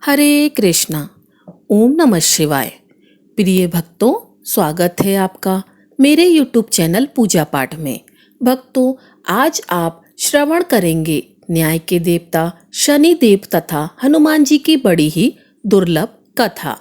हरे कृष्णा। ओम नमः शिवाय। प्रिय भक्तों, स्वागत है आपका मेरे YouTube चैनल पूजा पाठ में। भक्तों, आज आप श्रवण करेंगे न्याय के देवता शनि देव तथा हनुमान जी की बड़ी ही दुर्लभ कथा।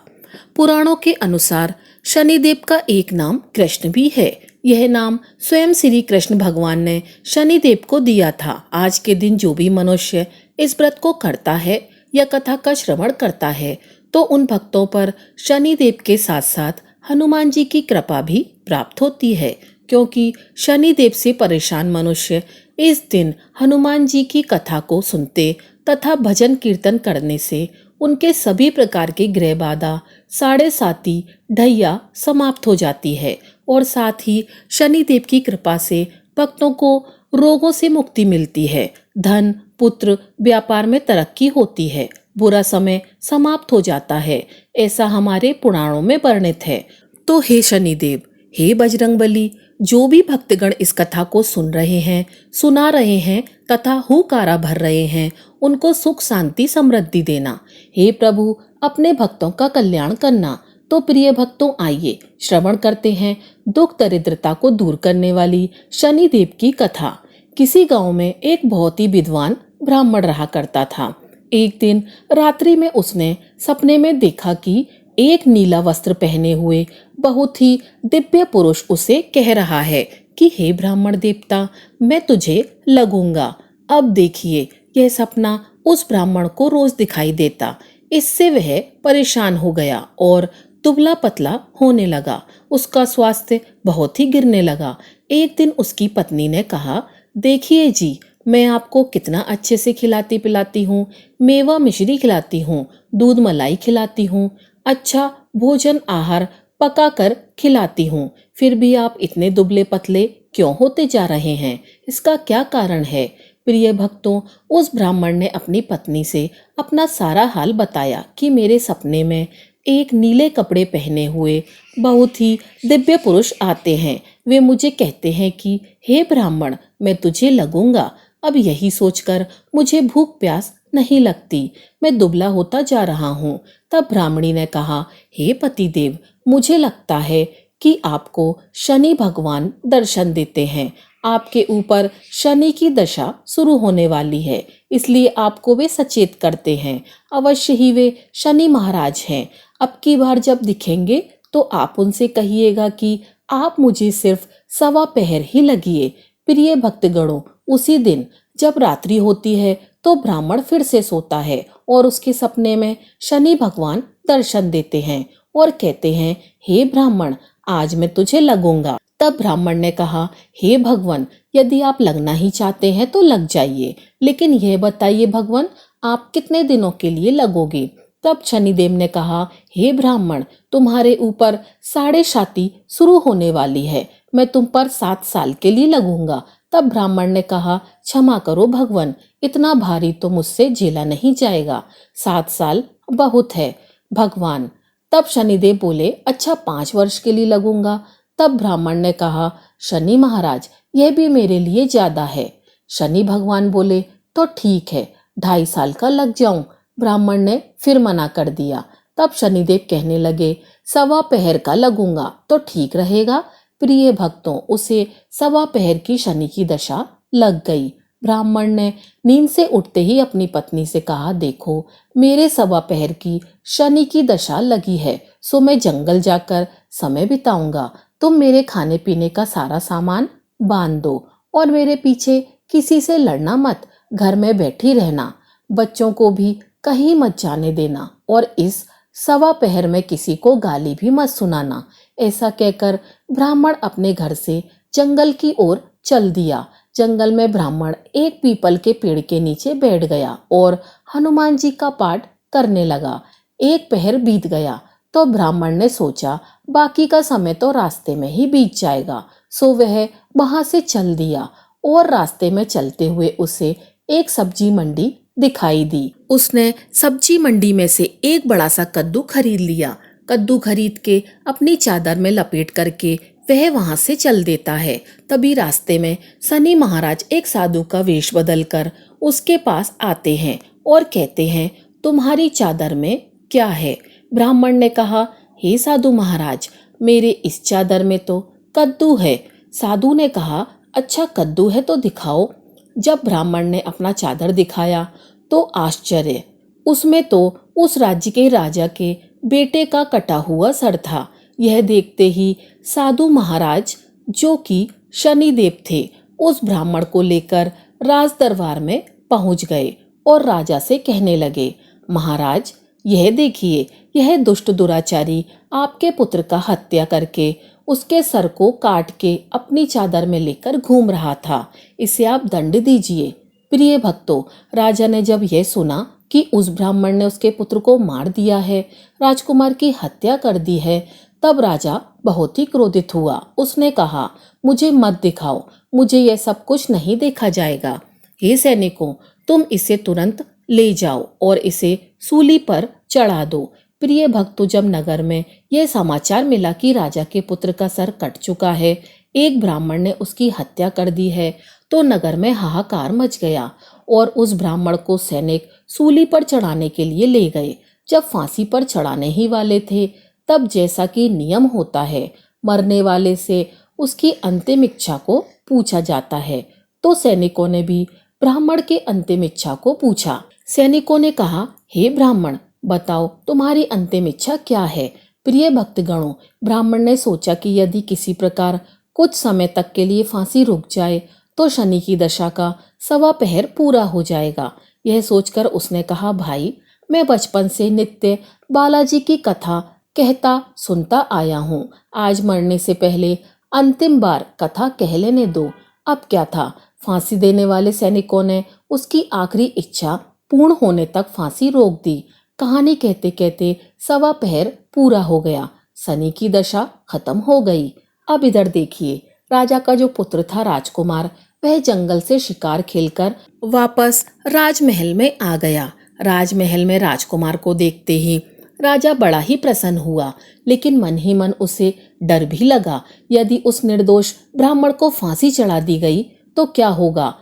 पुराणों के अनुसार शनिदेव का एक नाम कृष्ण भी है। यह नाम स्वयं श्री कृष्ण भगवान ने शनिदेव को दिया था। आज के दिन जो भी मनुष्य इस व्रत को करता है या कथा का श्रवण करता है तो उन भक्तों पर शनिदेव के साथ साथ हनुमान जी की कृपा भी प्राप्त होती है, क्योंकि शनिदेव से परेशान मनुष्य इस दिन हनुमान जी की कथा को सुनते तथा भजन कीर्तन करने से उनके सभी प्रकार की ग्रह बाधा साढ़े साती ढैया समाप्त हो जाती है और साथ ही शनिदेव की कृपा से भक्तों को रोगों से मुक्ति मिलती है, धन पुत्र व्यापार में तरक्की होती है, बुरा समय समाप्त हो जाता है। ऐसा हमारे पुराणों में वर्णित है। तो हे शनिदेव, हे बजरंगबली, जो भी भक्तगण इस कथा को सुन रहे हैं, सुना रहे हैं तथा हुकारा भर रहे हैं, उनको सुख शांति समृद्धि देना। हे प्रभु, अपने भक्तों का कल्याण करना। तो प्रिय भक्तों, आइए श्रवण करते हैं दुख दरिद्रता को दूर करने वाली शनिदेव की कथा। किसी गांव में एक बहुत ही विद्वान ब्राह्मण रहा करता था। एक दिन रात्रि में उसने सपने में देखा कि एक नीला वस्त्र पहने हुए बहुत ही दिव्य पुरुष उसे कह रहा है कि हे ब्राह्मण देवता, मैं तुझे लगूंगा। अब देखिए, यह सपना उस ब्राह्मण को रोज दिखाई देता। इससे वह परेशान हो गया और दुबला पतला होने लगा। उसका स्वास्थ्य बहुत ही गिरने लगा। एक दिन उसकी पत्नी ने कहा, देखिए जी, मैं आपको कितना अच्छे से खिलाती पिलाती हूँ, मेवा मिश्री खिलाती हूँ, दूध मलाई खिलाती हूँ, अच्छा भोजन आहार पका कर खिलाती हूँ, फिर भी आप इतने दुबले पतले क्यों होते जा रहे हैं? इसका क्या कारण है? प्रिय भक्तों, उस ब्राह्मण ने अपनी पत्नी से अपना सारा हाल बताया कि मेरे सपने में एक नीले कपड़े पहने हुए बहुत ही दिव्य पुरुष आते हैं। वे मुझे कहते हैं कि हे ब्राह्मण, मैं तुझे लगूंगा। अब यही सोचकर मुझे भूख प्यास नहीं लगती, मैं दुबला होता जा रहा हूँ। तब ब्राह्मणी ने कहा, हे पतिदेव, मुझे लगता है कि आपको शनि भगवान दर्शन देते हैं। आपके ऊपर शनि की दशा शुरू होने वाली है, इसलिए आपको वे सचेत करते हैं। अवश्य ही वे शनि महाराज हैं। अब की बार जब दिखेंगे तो आप उनसे कहिएगा कि आप मुझे सिर्फ सवा पहर ही लगिए। प्रिय भक्तगणों, उसी दिन जब रात्रि होती है तो ब्राह्मण फिर से सोता है और उसके सपने में शनि भगवान दर्शन देते हैं और कहते हैं, हे ब्राह्मण, आज मैं तुझे लगूंगा। तब ब्राह्मण ने कहा, हे भगवान, यदि आप लगना ही चाहते हैं तो लग जाइए, लेकिन यह बताइए भगवान, आप कितने दिनों के लिए लगोगे? तब शनिदेव ने कहा, हे ब्राह्मण, तुम्हारे ऊपर साढ़े साती शुरू होने वाली है, मैं तुम पर 7 साल के लिए लगूंगा। तब ब्राह्मण ने कहा, क्षमा करो भगवान, इतना भारी तो मुझसे झेला नहीं जाएगा, 7 साल बहुत है भगवान। तब शनिदेव बोले, अच्छा 5 वर्ष के लिए लगूंगा। तब ब्राह्मण ने कहा, शनि महाराज, यह भी मेरे लिए ज्यादा है। शनि भगवान बोले, तो ठीक है, 2.5 साल का लग जाऊं। ब्राह्मण ने फिर मना कर दिया। तब शनिदेव कहने लगे, सवा पहर का लगूंगा तो ठीक रहेगा। प्रिय भक्तों, उसे सवा पहर की शनि की दशा लग गई। ब्राह्मण ने नींद से उठते ही अपनी पत्नी से कहा, देखो, मेरे सवा पहर की शनि की दशा लगी है, सो मैं जंगल जाकर समय बिताऊंगा। तुम मेरे खाने पीने का सारा सामान बांध दो और मेरे पीछे किसी से लड़ना मत, घर में बैठी रहना, बच्चों को भी कहीं मत जाने देना और इस सवा पहर में किसी को गाली भी मत सुनाना। ऐसा कहकर ब्राह्मण अपने घर से जंगल की ओर चल दिया। जंगल में ब्राह्मण एक पीपल के पेड़ के नीचे बैठ गया और हनुमान जी का पाठ करने लगा। 1 पहर बीत गया तो ब्राह्मण ने सोचा, बाकी का समय तो रास्ते में ही बीत जाएगा, सो वह वहां से चल दिया और रास्ते में चलते हुए उसे एक सब्जी मंडी दिखाई दी। उसने सब्जी मंडी में से एक बड़ा सा कद्दू खरीद लिया। कद्दू खरीद के अपनी चादर में लपेट करके वह वहां से चल देता है। तभी रास्ते में शनि महाराज एक साधु का वेश बदलकर उसके पास आते हैं और कहते हैं, तुम्हारी चादर में क्या है? ब्राह्मण ने कहा, हे साधु महाराज, मेरे इस चादर में तो कद्दू है। साधु ने कहा, अच्छा कद्दू है तो दिखाओ। जब ब्राह्मण ने अपना चादर दिखाया तो आश्चर्य, उसमें तो उस राज्य के राजा के बेटे का कटा हुआ सर था। यह देखते ही साधु महाराज, जो कि शनिदेव थे, उस ब्राह्मण को लेकर राज दरबार में पहुंच गए और राजा से कहने लगे, महाराज, यह देखिए, यह दुष्ट दुराचारी आपके पुत्र का हत्या करके उसके सर को काट के अपनी चादर में लेकर घूम रहा था। इसे आप दंड दीजिए। प्रिय भक्तों, राजा ने जब यह सुना कि उस ब्राह्मण ने उसके पुत्र को मार दिया है, राजकुमार की हत्या कर दी है, तब राजा बहुत ही क्रोधित हुआ। उसने कहा, मुझे मत दिखाओ, मुझे यह सब कुछ नहीं देखा जाएगा। हे सैनिकों, तुम इसे तुरंत ले जाओ और इसे सूली पर चढ़ा दो। प्रिय भक्तों, जब नगर में यह समाचार मिला कि राजा के पुत्र का सर कट चुका है, एक ब्राह्मण ने उसकी हत्या कर दी है, तो नगर में हाहाकार मच गया और उस ब्राह्मण को सैनिक सूली पर चढ़ाने के लिए ले गए। जब फांसी पर चढ़ाने ही वाले थे, तब जैसा कि नियम होता है, मरने वाले से उसकी अंतिम इच्छा को पूछा जाता है, तो सैनिकों ने भी ब्राह्मण के अंतिम इच्छा को पूछा। सैनिकों ने कहा, हे ब्राह्मण, बताओ तुम्हारी अंतिम इच्छा क्या है? प्रिय भक्तगणों, ब्राह्मण ने सोचा कि यदि किसी प्रकार कुछ समय तक के लिए फांसी रुक जाए तो शनि की दशा का 1.25 पहर पूरा हो जाएगा। यह सोचकर उसने कहा, भाई, मैं बचपन से नित्य बालाजी की कथा कहता सुनता आया हूँ। आज मरने से पहले अंतिम बार कथा कह लेने दो। अब क्या था, फांसी देने वाले सैनिकों ने उसकी आखिरी इच्छा पूर्ण होने तक फांसी रोक दी। कहानी कहते कहते 1.25 पहर पूरा हो गया। शनि की दशा खत्म हो गई। अब इधर देखिए, राजा का जो पुत्र था राजकुमार, वह जंगल से शिकार खेलकर वापस राजमहल में आ गया। राजमहल में राजकुमार को देखते ही राजा बड़ा ही प्रसन्न हुआ, लेकिन मन ही मन उसे डर भी लगा। यदि उस निर्दोष ब्राह्मण को फांसी चढ़ा दी गई तो क्या होगा,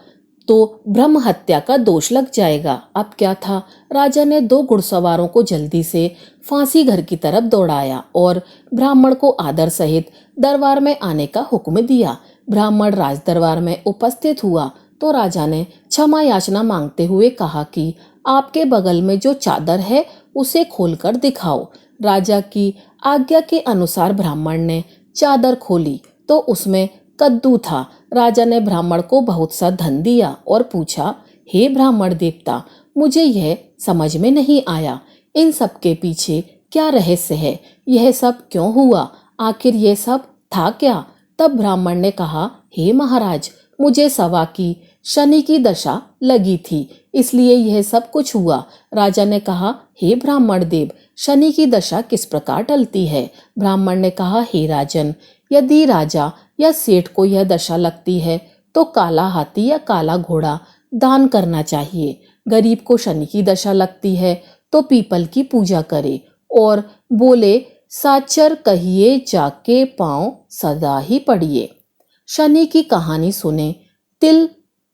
तो ब्रह्म हत्या का दोष लग जाएगा। अब क्या था, राजा ने 2 घुड़सवारों को जल्दी से फांसी घर की तरफ दौड़ाया और ब्राह्मण को आदर सहित दरबार में आने का हुक्म दिया। ब्राह्मण राज दरबार में उपस्थित हुआ तो राजा ने क्षमा याचना मांगते हुए कहा कि आपके बगल में जो चादर है उसे खोलकर दिखाओ। राजा की आज्ञा के अनुसार ब्राह्मण ने चादर खोली तो उसमें कद्दू था। राजा ने ब्राह्मण को बहुत सा धन दिया और पूछा, हे ब्राह्मण देवता, मुझे यह समझ में नहीं आया, इन सब के पीछे क्या रहस्य है? यह सब क्यों हुआ? आखिर यह सब था क्या? तब ब्राह्मण ने कहा, हे महाराज, मुझे सवा की शनि की दशा लगी थी, इसलिए यह सब कुछ हुआ। राजा ने कहा, हे ब्राह्मण देव, शनि की दशा किस प्रकार टलती है? ब्राह्मण ने कहा, हे राजन, यदि राजा या सेठ को यह दशा लगती है तो काला हाथी या काला घोड़ा दान करना चाहिए। गरीब को शनि की दशा लगती है तो पीपल की पूजा करे और बोले, साचर कहिए जाके पांव सदा ही पड़िए। शनि की कहानी सुने, तिल,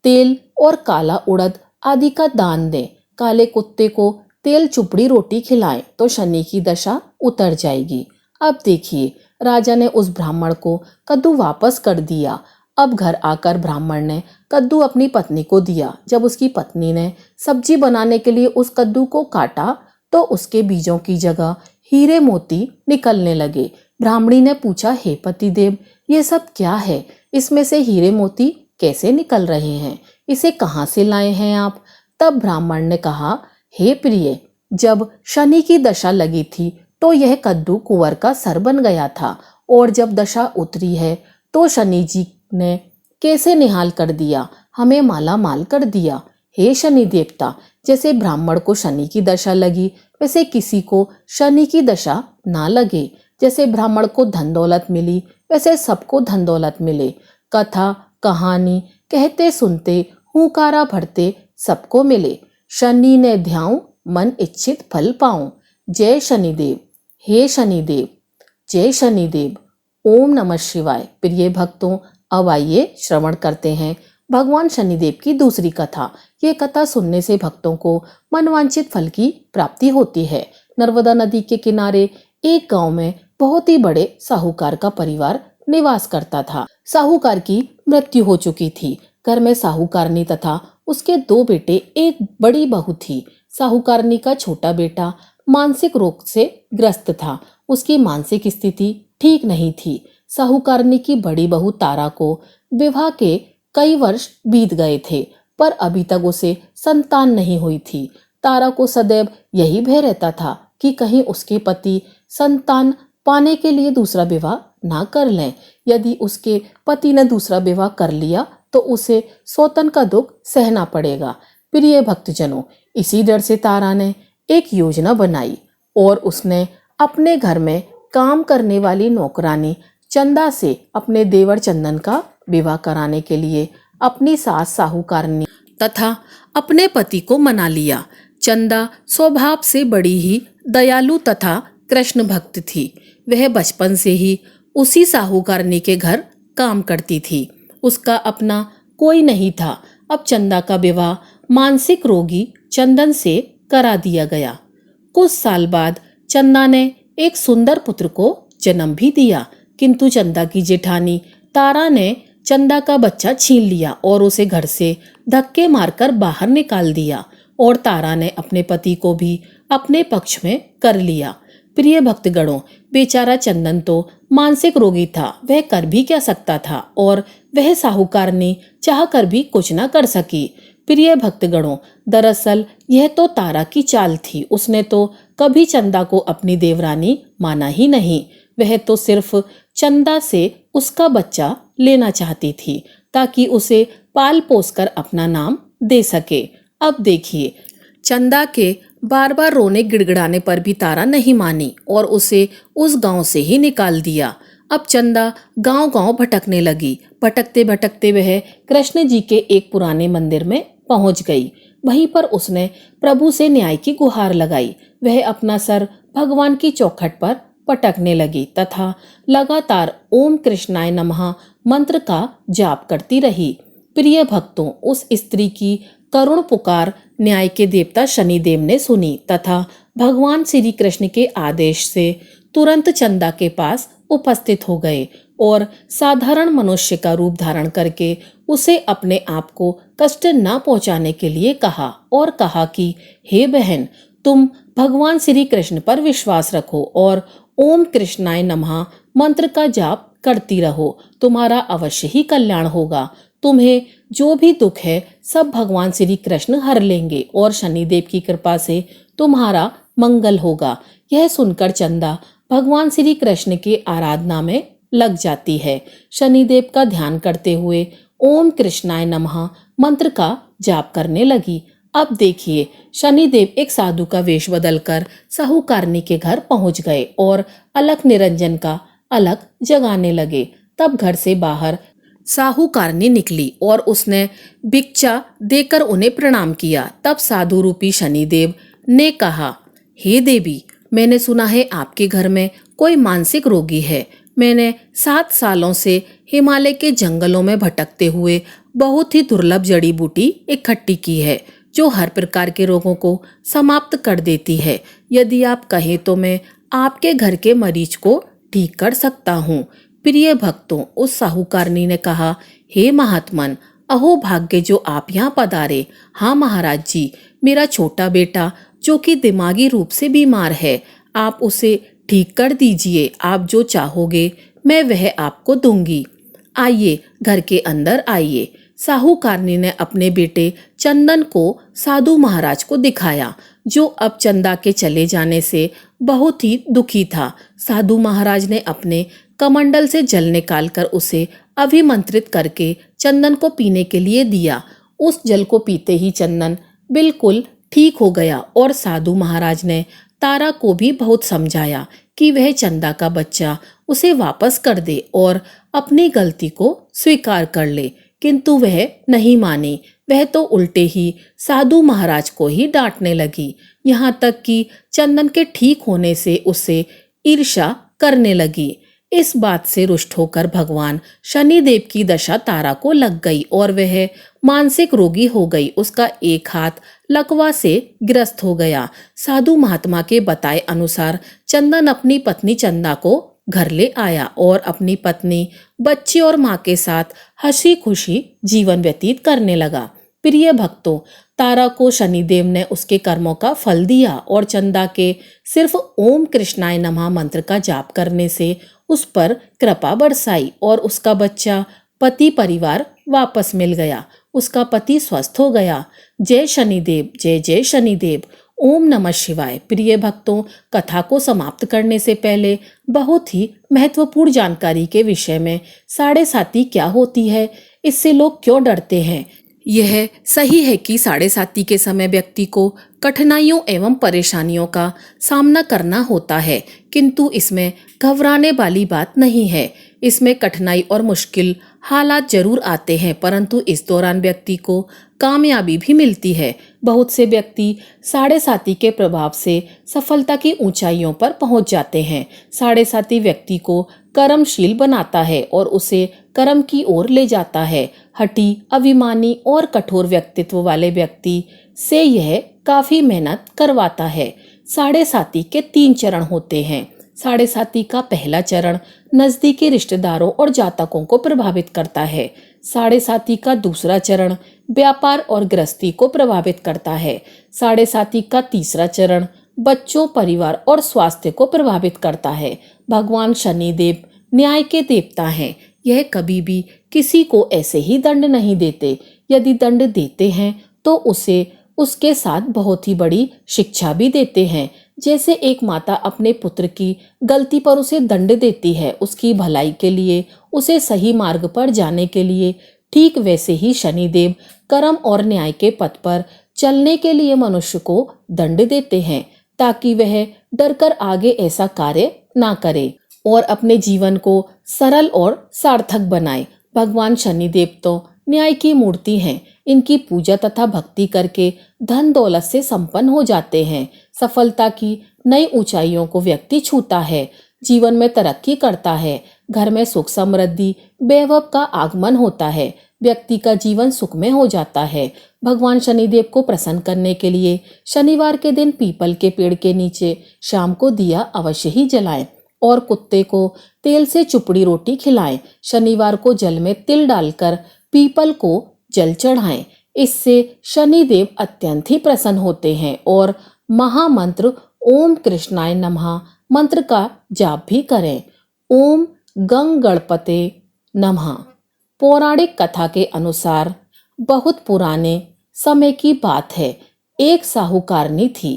तेल और काला उड़द आदि का दान दें। काले कुत्ते को तेल चुपड़ी रोटी खिलाएं तो शनि की दशा उतर जाएगी। अब देखिए, राजा ने उस ब्राह्मण को कद्दू वापस कर दिया। अब घर आकर ब्राह्मण ने कद्दू अपनी पत्नी को दिया। जब उसकी पत्नी ने सब्जी बनाने के लिए उस कद्दू को काटा तो उसके बीजों की जगह हीरे मोती निकलने लगे। ब्राह्मणी ने पूछा, हे पतिदेव, ये सब क्या है? इसमें से हीरे मोती कैसे निकल रहे हैं? इसे कहाँ से लाए हैं आप? तब ब्राह्मण ने कहा, हे प्रिय, जब शनि की दशा लगी थी तो यह कद्दू कुंवर का सर बन गया था, और जब दशा उतरी है तो शनि जी ने कैसे निहाल कर दिया, हमें माला माल कर दिया। हे शनि देवता, जैसे ब्राह्मण को शनि की दशा लगी, वैसे किसी को शनि की दशा ना लगे। जैसे ब्राह्मण को धन दौलत मिली, वैसे सबको धन दौलत मिले। कथा कहानी कहते सुनते हुंकारा भरते सबको मिले। शनि ने ध्याऊं, मन इच्छित फल पाऊं। जय शनिदेव, हे शनिदेव, जय शनिदेव। ओम नमः शिवाय। प्रिय भक्तों, अब आइए श्रवण करते हैं भगवान शनिदेव की दूसरी कथा। ये कथा सुनने से भक्तों को मनवांछित फल की प्राप्ति होती है। नर्मदा नदी के किनारे एक गांव में बहुत ही बड़े साहूकार का परिवार निवास करता था। साहूकार की मृत्यु हो चुकी थी। घर में साहूकारनी तथा उसके 2 बेटे, एक बड़ी बहू थी। साहूकारनी का छोटा बेटा मानसिक रोग से ग्रस्त था। उसकी मानसिक स्थिति ठीक नहीं थी। साहूकारनी की बड़ी बहू तारा को विवाह के कई वर्ष बीत गए थे, पर अभी तक उसे संतान नहीं हुई थी। तारा को सदैव यही भय रहता था कि कहीं उसके पति संतान पाने के लिए दूसरा विवाह ना कर लें। यदि उसके पति ने दूसरा विवाह कर लिया तो उसे सौतन का दुख सहना पड़ेगा। प्रिय भक्तजनों, इसी डर से तारा ने एक योजना बनाई और उसने अपने घर में काम करने वाली नौकरानी चंदा से अपने देवर चंदन का विवाह कराने के लिए अपनी सास साहूकारनी तथा अपने पति को मना लिया। चंदा स्वभाव से बड़ी ही दयालु तथा कृष्ण भक्त थी। वह बचपन से ही उसी साहूकारनी के घर काम करती थी। उसका अपना कोई नहीं था। अब चंदा का विवाह मानसिक रोगी चंदन से करा दिया गया। कुछ साल बाद चंदा ने एक सुंदर पुत्र को जन्म भी दिया, किंतु चंदा की जेठानी तारा ने चंदा का बच्चा छीन लिया और उसे घर से धक्के मारकर बाहर निकाल दिया और तारा ने अपने पति को भी अपने पक्ष में कर लिया। प्रिय भक्तगणों, बेचारा चंदन तो मानसिक रोगी था, वह कर भी क्या सकता था और वह साहूकारनी चाह कर भी कुछ न कर सकी। प्रिय भक्तगणों, दरअसल यह तो तारा की चाल थी। उसने तो कभी चंदा को अपनी देवरानी माना ही नहीं। वह तो सिर्फ चंदा से उसका बच्चा लेना चाहती थी ताकि उसे पाल पोसकर अपना नाम दे सके। अब देखिए, चंदा के बार बार रोने गिड़गिड़ाने पर भी तारा नहीं मानी और उसे उस गांव से ही निकाल दिया। अब चंदा गांव-गांव भटकने लगी। भटकते भटकते वह कृष्ण जी के एक पुराने मंदिर में पहुंच गई। वहीं पर उसने प्रभु से न्याय की गुहार लगाई। वह अपना सर भगवान की चौखट पर पटकने लगी तथा लगातार ओम कृष्णाय नमः मंत्र का जाप करती रही। प्रिय भक्तों, उस स्त्री की करुण पुकार न्याय के देवता शनिदेव ने सुनी तथा भगवान श्री कृष्ण के आदेश से तुरंत चंदा के पास उपस्थित हो गए और साधारण मनुष्य का रूप धारण करके उसे अपने आप को कष्ट न पहुंचाने के लिए कहा और कहा कि हे बहन, तुम भगवान श्री कृष्ण पर विश्वास रखो और ओम कृष्णाय नमः मंत्र का जाप करती रहो। तुम्हारा अवश्य ही कल्याण होगा। तुम्हें जो भी दुख है सब भगवान श्री कृष्ण हर लेंगे और शनिदेव की कृपा से तुम्हारा मंगल होगा। यह सुनकर चंदा भगवान श्री कृष्ण की आराधना में लग जाती है। शनिदेव का ध्यान करते हुए ओम कृष्णाय नमः मंत्र का जाप करने लगी। अब देखिए, शनिदेव एक साधु का वेश बदलकर साहूकारनी के घर पहुंच गए और अलख निरंजन का अलख जगाने लगे। तब घर से बाहर साहूकारनी निकली और उसने भिक्षा देकर उन्हें प्रणाम किया। तब साधु रूपी शनिदेव ने कहा, हे देवी, मैंने सुना है आपके घर में कोई मानसिक रोगी है। मैंने 7 सालों से हिमालय के जंगलों में भटकते हुए बहुत ही दुर्लभ जड़ी बूटी इकट्ठी की है जो हर प्रकार के रोगों को समाप्त कर देती है। यदि आप कहें तो मैं आपके घर के मरीज को ठीक कर सकता हूँ। प्रिय भक्तों, उस साहूकारनी ने कहा, हे महात्मन, अहो भाग्य जो आप यहाँ पधारे। हाँ महाराज जी, मेरा छोटा बेटा जो कि दिमागी रूप से बीमार है, आप उसे ठीक कर दीजिए। आप जो चाहोगे मैं वह आपको दूंगी। आइए, घर के अंदर आइए। साहूकारनी ने अपने बेटे चंदन को साधु महाराज को दिखाया, जो अब चंदा के चले जाने से बहुत ही दुखी था। साधु महाराज ने अपने कमंडल से जल निकालकर उसे अभिमंत्रित करके चंदन को पीने के लिए दिया। उस जल को पीते ही चंदन बिल्कुल ठीक हो गया और साधु महाराज ने तारा को भी बहुत समझाया कि वह चंदा का बच्चा उसे वापस कर दे और अपनी गलती को स्वीकार कर ले, किंतु वह नहीं मानी। वह तो उल्टे ही साधु महाराज को ही डांटने लगी, यहाँ तक कि चंदन के ठीक होने से उससे ईर्ष्या करने लगी। इस बात से रुष्ट होकर भगवान शनिदेव की दशा तारा को लग गई और वह मानसिक रोगी हो गई। उसका एक हाथ लकवा से ग्रस्त हो गया। साधु महात्मा के बताए अनुसार चंदन अपनी पत्नी चंदा को घर ले आया और अपनी पत्नी, बच्चे और माँ के साथ हंसी खुशी जीवन व्यतीत करने लगा। प्रिय भक्तों, तारा को शनिदेव ने उसके कर्मों का फल दिया और चंदा के सिर्फ ओम कृष्णाय नमः मंत्र का जाप करने से उस पर कृपा बरसाई और उसका बच्चा, पति, परिवार वापस मिल गया। उसका पति स्वस्थ हो गया। जय शनिदेव, जय जय शनिदेव। ओम नमः शिवाय। प्रिय भक्तों, कथा को समाप्त करने से पहले बहुत ही महत्वपूर्ण जानकारी के विषय में, साढ़े साती क्या होती है, इससे लोग क्यों डरते हैं। यह सही है कि साढ़े साती के समय व्यक्ति को कठिनाइयों एवं परेशानियों का सामना करना होता है, किंतु इसमें घबराने वाली बात नहीं है। इसमें कठिनाई और मुश्किल हालात जरूर आते हैं, परंतु इस दौरान व्यक्ति को कामयाबी भी मिलती है। बहुत से व्यक्ति साढ़े साती के प्रभाव से सफलता की ऊंचाइयों पर पहुंच जाते हैं। साढ़े साती व्यक्ति को कर्मशील बनाता है और उसे कर्म की ओर ले जाता है। हठी, अभिमानी और कठोर व्यक्तित्व वाले व्यक्ति से यह काफी मेहनत करवाता है। साढ़े साती के 3 चरण होते हैं। साढ़े साती का पहला चरण नजदीकी रिश्तेदारों और जातकों को प्रभावित करता है। साढ़े साती का दूसरा चरण व्यापार और गृहस्थी को प्रभावित करता है। साढ़े साती का तीसरा चरण बच्चों, परिवार और स्वास्थ्य को प्रभावित करता है। भगवान शनिदेव न्याय के देवता हैं। यह कभी भी किसी को ऐसे ही दंड नहीं देते। यदि दंड देते हैं तो उसे उसके साथ बहुत ही बड़ी शिक्षा भी देते हैं। जैसे एक माता अपने पुत्र की गलती पर उसे दंड देती है, उसकी भलाई के लिए, उसे सही मार्ग पर जाने के लिए, ठीक वैसे ही शनिदेव कर्म और न्याय के पथ पर चलने के लिए मनुष्य को दंड देते हैं, ताकि वह डरकर आगे ऐसा कार्य ना करे और अपने जीवन को सरल और सार्थक बनाए। भगवान शनिदेव तो न्याय की मूर्ति हैं। इनकी पूजा तथा भक्ति करके धन दौलत से संपन्न हो जाते हैं। सफलता की नई ऊंचाइयों को व्यक्ति छूता है, जीवन में तरक्की करता है, घर में सुख समृद्धि वैभव का आगमन होता है, व्यक्ति का जीवन सुखमय हो जाता है। भगवान शनिदेव को प्रसन्न करने के लिए शनिवार के दिन पीपल के पेड़ के नीचे शाम को दिया अवश्य ही जलाएं और कुत्ते को तेल से चुपड़ी रोटी खिलाएं। शनिवार को जल में तिल डालकर पीपल को जल चढ़ाएं। इससे शनिदेव अत्यंत ही प्रसन्न होते हैं और महामंत्र ओम कृष्णाय नमः मंत्र का जाप भी करें। ओम गंग गणपते नमः। पौराणिक कथा के अनुसार बहुत पुराने समय की बात है। एक साहूकारनी थी।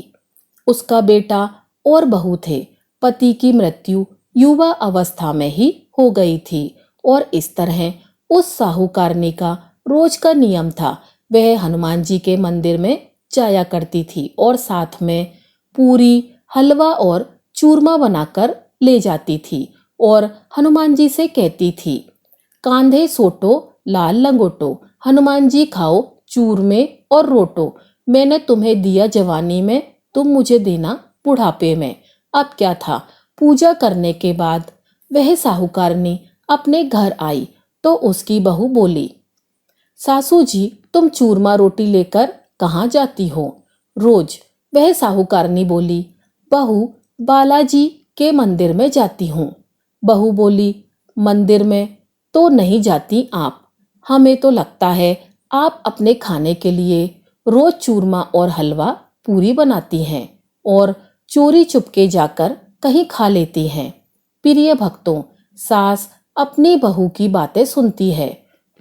उसका बेटा और बहू थे। पति की मृत्यु युवा अवस्था में ही हो गई थी और इस तरह उस साहूकारनी का रोज का नियम था, वह हनुमान जी के मंदिर में जाया करती थी और साथ में पूरी, हलवा और चूरमा बनाकर ले जाती थी और हनुमान जी से कहती थी, कांधे सोटो लाल लंगोटो, हनुमान जी खाओ चूरमे और रोटो, मैंने तुम्हें दिया जवानी में, तुम मुझे देना बुढ़ापे में। अब क्या था, पूजा करने के बाद वह साहूकारनी अपने घर आई तो उसकी बहू बोली, सासू जी तुम चूरमा रोटी लेकर कहाँ जाती हो रोज? वह साहूकारनी बोली, बहू बालाजी के मंदिर में जाती हूँ। बहू बोली, मंदिर में तो नहीं जाती आप, हमें तो लगता है आप अपने खाने के लिए रोज चूरमा और हलवा पूरी बनाती हैं और चोरी चुपके जाकर कहीं खा लेती हैं। प्रिय भक्तों, सास अपनी बहू की बातें सुनती है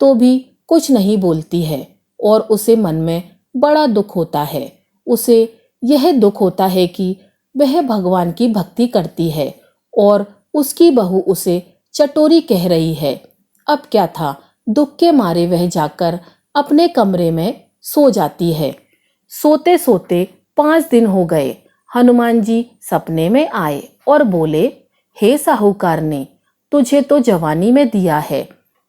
तो भी कुछ नहीं बोलती है और उसे मन में बड़ा दुख होता है। उसे यह दुख होता है कि वह भगवान की भक्ति करती है और उसकी बहू उसे चटोरी कह रही है। अब क्या था, दुख के मारे वह जाकर अपने कमरे में सो जाती है। सोते सोते 5 दिन हो गए। हनुमान जी सपने में आए और बोले, हे साहूकारनी, तुझे तो जवानी में दिया है,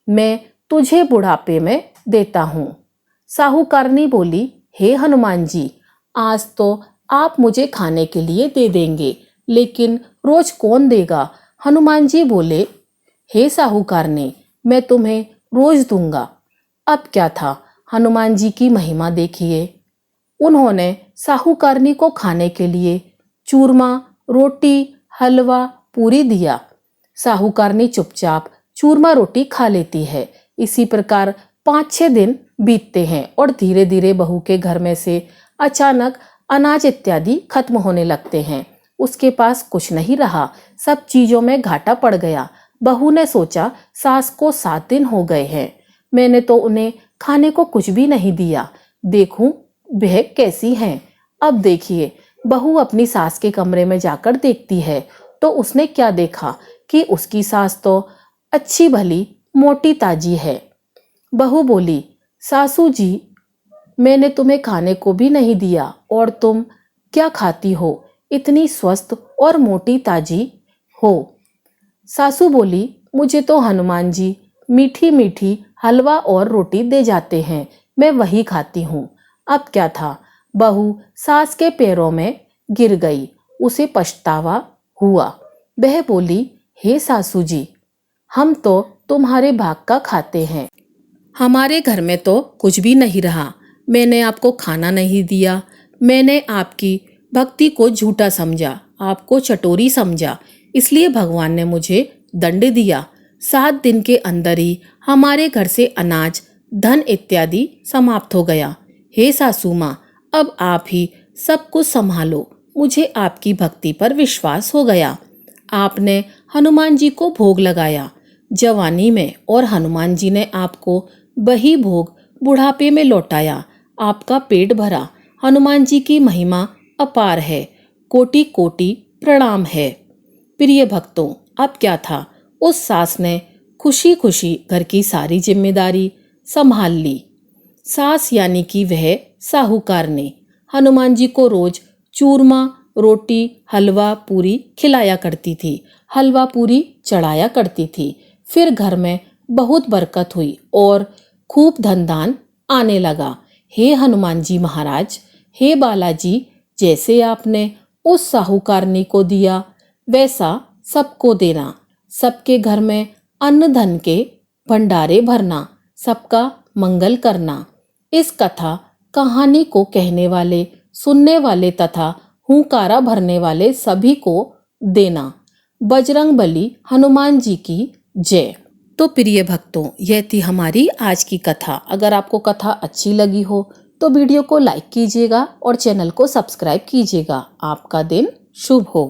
मैं तुझे बुढ़ापे में देता हूँ। साहूकारनी बोली, हे हनुमान जी, आज तो आप मुझे खाने के लिए दे देंगे, लेकिन रोज कौन देगा? हनुमान जी बोले, हे साहूकारनी, मैं तुम्हें रोज दूंगा। अब क्या था, हनुमान जी की महिमा देखिए। उन्होंने साहूकारनी को खाने के लिए चूरमा, रोटी, हलवा, पूरी दिया। साहूकारनी चुपचाप चूरमा रोटी खा लेती है। इसी प्रकार 5-6 दिन बीतते हैं और धीरे धीरे बहू के घर में से अचानक अनाज इत्यादि खत्म होने लगते हैं। उसके पास कुछ नहीं रहा, सब चीजों में घाटा पड़ गया। बहू ने सोचा, सास को 7 दिन हो गए हैं, मैंने तो उन्हें खाने को कुछ भी नहीं दिया, देखूं वह कैसी हैं। अब देखिए, बहू अपनी सास के कमरे में जाकर देखती है तो उसने क्या देखा कि उसकी सास तो अच्छी भली मोटी ताजी है। बहू बोली, सासू जी, मैंने तुम्हें खाने को भी नहीं दिया और तुम क्या खाती हो, इतनी स्वस्थ और मोटी ताजी हो। सासू बोली, मुझे तो हनुमान जी मीठी मीठी हलवा और रोटी दे जाते हैं, मैं वही खाती हूँ। अब क्या था, बहू सास के पैरों में गिर गई। उसे पछतावा हुआ। वह बोली, हे सासू जी, हम तो तुम्हारे भाग का खाते हैं, हमारे घर में तो कुछ भी नहीं रहा, मैंने आपको खाना नहीं दिया, मैंने आपकी भक्ति को झूठा समझा, आपको चटोरी समझा, इसलिए भगवान ने मुझे दंड दिया। 7 दिन के अंदर ही हमारे घर से अनाज, धन इत्यादि समाप्त हो गया। हे सासू माँ, अब आप ही सब कुछ संभालो, मुझे आपकी भक्ति पर विश्वास हो गया। आपने हनुमान जी को भोग लगाया जवानी में और हनुमान जी ने आपको वही भोग बुढ़ापे में लौटाया। आपका पेट भरा। हनुमान जी की महिमा अपार है, कोटि कोटि प्रणाम है। प्रिय भक्तों, अब क्या था, उस सास ने खुशी खुशी घर की सारी जिम्मेदारी संभाल ली। सास यानी कि वह साहूकार ने हनुमान जी को रोज चूरमा, रोटी, हलवा, पूरी खिलाया करती थी, हलवा पूरी चढ़ाया करती थी। फिर घर में बहुत बरकत हुई और खूब धन दान आने लगा। हे हनुमान जी महाराज, हे बालाजी, जैसे आपने उस साहूकारनी को दिया वैसा सबको देना, सबके घर में अन्न धन के भंडारे भरना, सबका मंगल करना। इस कथा कहानी को कहने वाले, सुनने वाले तथा हुंकारा भरने वाले सभी को देना। बजरंगबली हनुमान जी की जय। तो प्रिय भक्तों, यह थी हमारी आज की कथा। अगर आपको कथा अच्छी लगी हो तो वीडियो को लाइक कीजिएगा और चैनल को सब्सक्राइब कीजिएगा। आपका दिन शुभ हो।